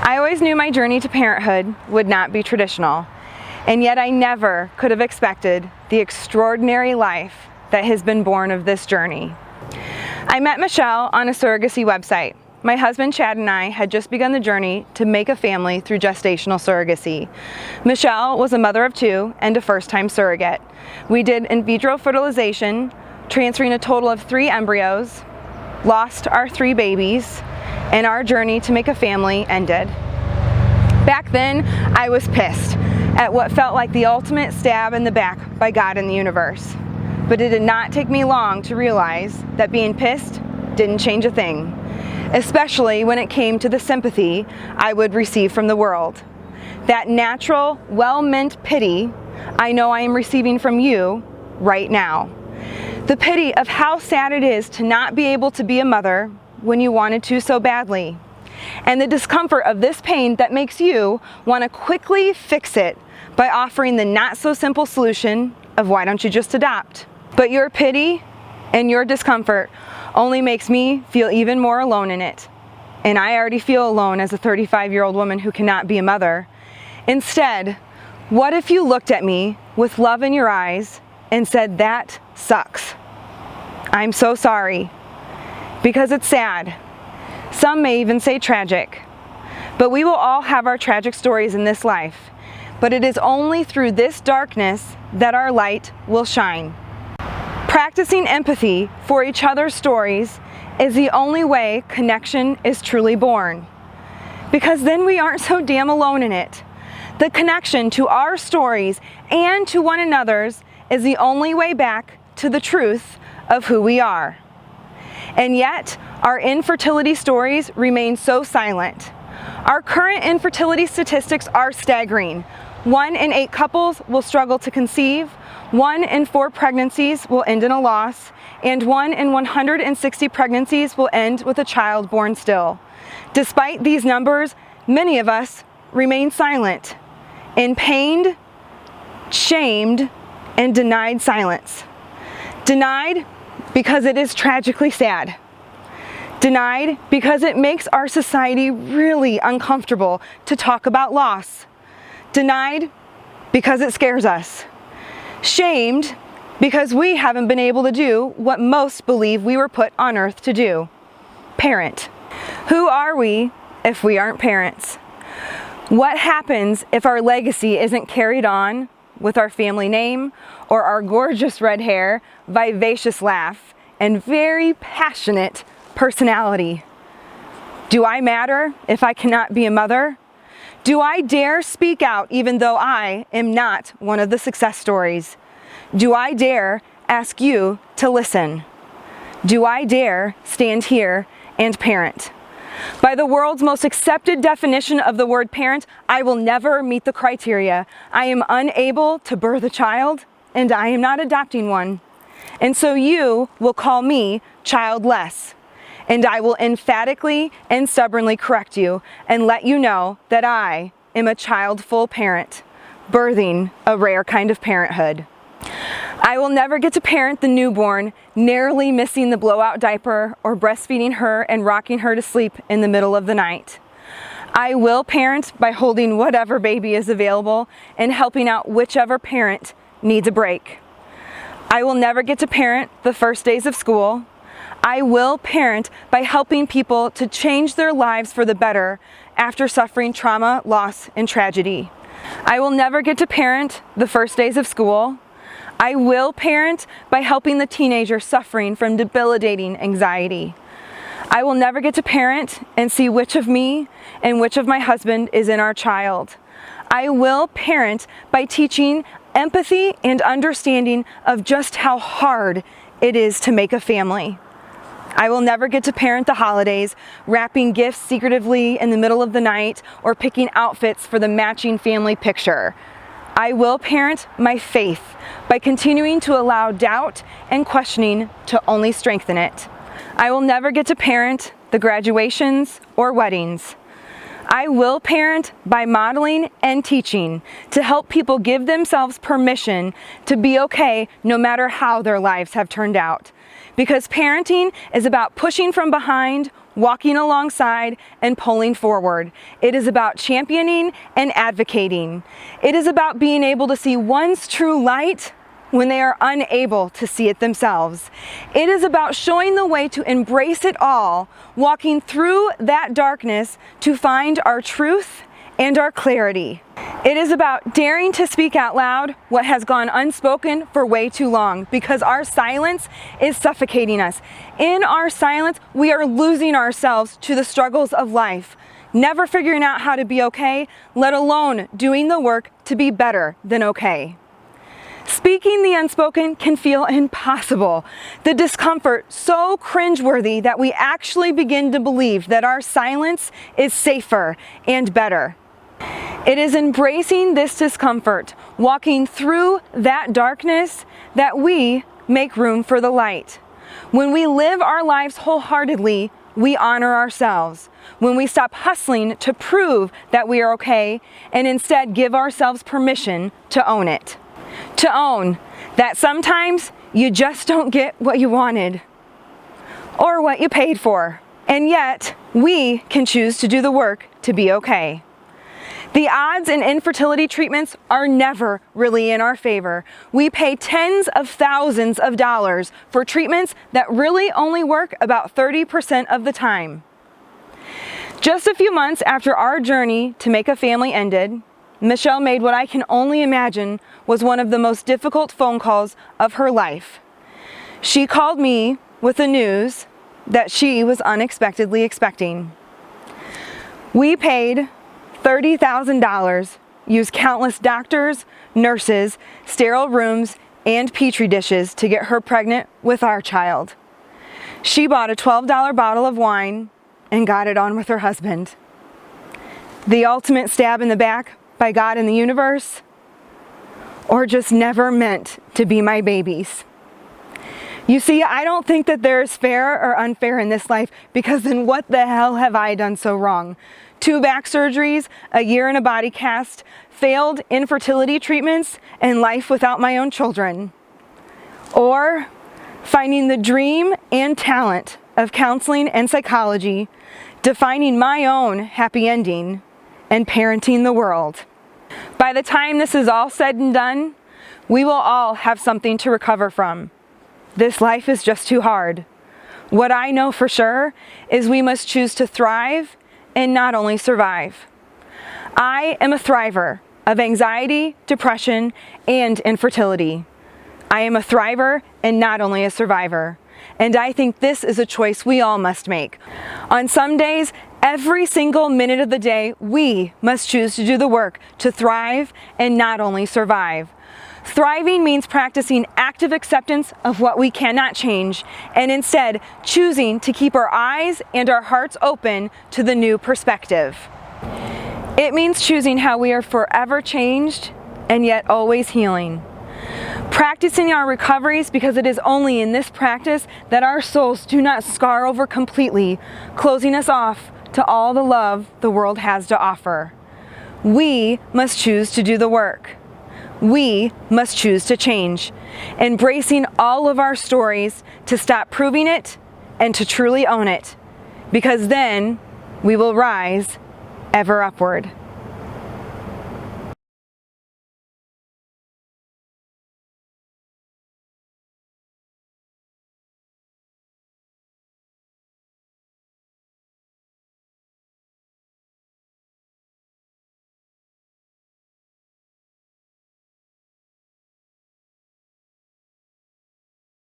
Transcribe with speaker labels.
Speaker 1: I always knew my journey to parenthood would not be traditional, and yet I never could have expected the extraordinary life that has been born of this journey. I met Michelle on a surrogacy website. My husband Chad and I had just begun the journey to make a family through gestational surrogacy. Michelle was a mother of 2 and a first-time surrogate. We did in vitro fertilization, transferring a total of 3 embryos, lost our 3 babies, and our journey to make a family ended. Back then, I was pissed at what felt like the ultimate stab in the back by God in the universe. But it did not take me long to realize that being pissed didn't change a thing, especially when it came to the sympathy I would receive from the world. That natural, well-meant pity I know I am receiving from you right now. The pity of how sad it is to not be able to be a mother when you wanted to so badly. And the discomfort of this pain that makes you want to quickly fix it by offering the not-so-simple solution of why don't you just adopt? But your pity and your discomfort only makes me feel even more alone in it. And I already feel alone as a 35-year-old woman who cannot be a mother. Instead, what if you looked at me with love in your eyes and said, "That sucks. I'm so sorry." Because it's sad. Some may even say tragic. But we will all have our tragic stories in this life. But it is only through this darkness that our light will shine. Practicing empathy for each other's stories is the only way connection is truly born. Because then we aren't so damn alone in it. The connection to our stories and to one another's is the only way back to the truth of who we are. And yet, our infertility stories remain so silent. Our current infertility statistics are staggering. 1 in 8 couples will struggle to conceive, 1 in 4 pregnancies will end in a loss, and 1 in 160 pregnancies will end with a child born still. Despite these numbers, many of us remain silent, in pained, shamed, and denied silence. Denied because it is tragically sad. Denied because it makes our society really uncomfortable to talk about loss. Denied because it scares us. Shamed because we haven't been able to do what most believe we were put on earth to do: parent. Who are we if we aren't parents? What happens if our legacy isn't carried on with our family name or our gorgeous red hair, vivacious laugh, and very passionate personality? Do I matter if I cannot be a mother? Do I dare speak out even though I am not one of the success stories? Do I dare ask you to listen? Do I dare stand here and parent? By the world's most accepted definition of the word parent, I will never meet the criteria. I am unable to birth a child, and I am not adopting one. And so you will call me childless. And I will emphatically and stubbornly correct you and let you know that I am a childful parent, birthing a rare kind of parenthood. I will never get to parent the newborn, narrowly missing the blowout diaper or breastfeeding her and rocking her to sleep in the middle of the night. I will parent by holding whatever baby is available and helping out whichever parent needs a break. I will never get to parent the first days of school. I will parent by helping people to change their lives for the better after suffering trauma, loss, and tragedy. I will never get to parent the first days of school. I will parent by helping the teenager suffering from debilitating anxiety. I will never get to parent and see which of me and which of my husband is in our child. I will parent by teaching empathy and understanding of just how hard it is to make a family. I will never get to parent the holidays, wrapping gifts secretively in the middle of the night or picking outfits for the matching family picture. I will parent my faith by continuing to allow doubt and questioning to only strengthen it. I will never get to parent the graduations or weddings. I will parent by modeling and teaching to help people give themselves permission to be okay no matter how their lives have turned out. Because parenting is about pushing from behind walking alongside, and pulling forward. It is about championing and advocating. It is about being able to see one's true light when they are unable to see it themselves. It is about showing the way to embrace it all, walking through that darkness to find our truth and our clarity. It is about daring to speak out loud what has gone unspoken for way too long, because our silence is suffocating us. In our silence, we are losing ourselves to the struggles of life, never figuring out how to be okay, let alone doing the work to be better than okay. Speaking the unspoken can feel impossible, the discomfort so cringeworthy that we actually begin to believe that our silence is safer and better. It is embracing this discomfort, walking through that darkness, that we make room for the light. When we live our lives wholeheartedly, we honor ourselves. When we stop hustling to prove that we are okay and instead give ourselves permission to own it. To own that sometimes you just don't get what you wanted or what you paid for, and yet we can choose to do the work to be okay. The odds in infertility treatments are never really in our favor. We pay tens of thousands of dollars for treatments that really only work about 30% of the time. Just a few months after our journey to make a family ended, Michelle made what I can only imagine was one of the most difficult phone calls of her life. She called me with the news that she was unexpectedly expecting. We paid $30,000, used countless doctors, nurses, sterile rooms, and petri dishes to get her pregnant with our child. She bought a $12 bottle of wine and got it on with her husband. The ultimate stab in the back by God and the universe, or just never meant to be my babies. You see, I don't think that there is fair or unfair in this life, because then what the hell have I done so wrong? 2 back surgeries, a year in a body cast, failed infertility treatments, and life without my own children. Or finding the dream and talent of counseling and psychology, defining my own happy ending, and parenting the world. By the time this is all said and done, we will all have something to recover from. This life is just too hard. What I know for sure is we must choose to thrive and not only survive. I am a thriver of anxiety, depression, and infertility. I am a thriver and not only a survivor. And I think this is a choice we all must make. On some days, every single minute of the day, we must choose to do the work to thrive and not only survive. Thriving means practicing active acceptance of what we cannot change, and instead choosing to keep our eyes and our hearts open to the new perspective. It means choosing how we are forever changed and yet always healing. Practicing our recoveries, because it is only in this practice that our souls do not scar over completely, closing us off to all the love the world has to offer. We must choose to do the work. We must choose to change, embracing all of our stories to stop proving it and to truly own it, because then we will rise ever upward.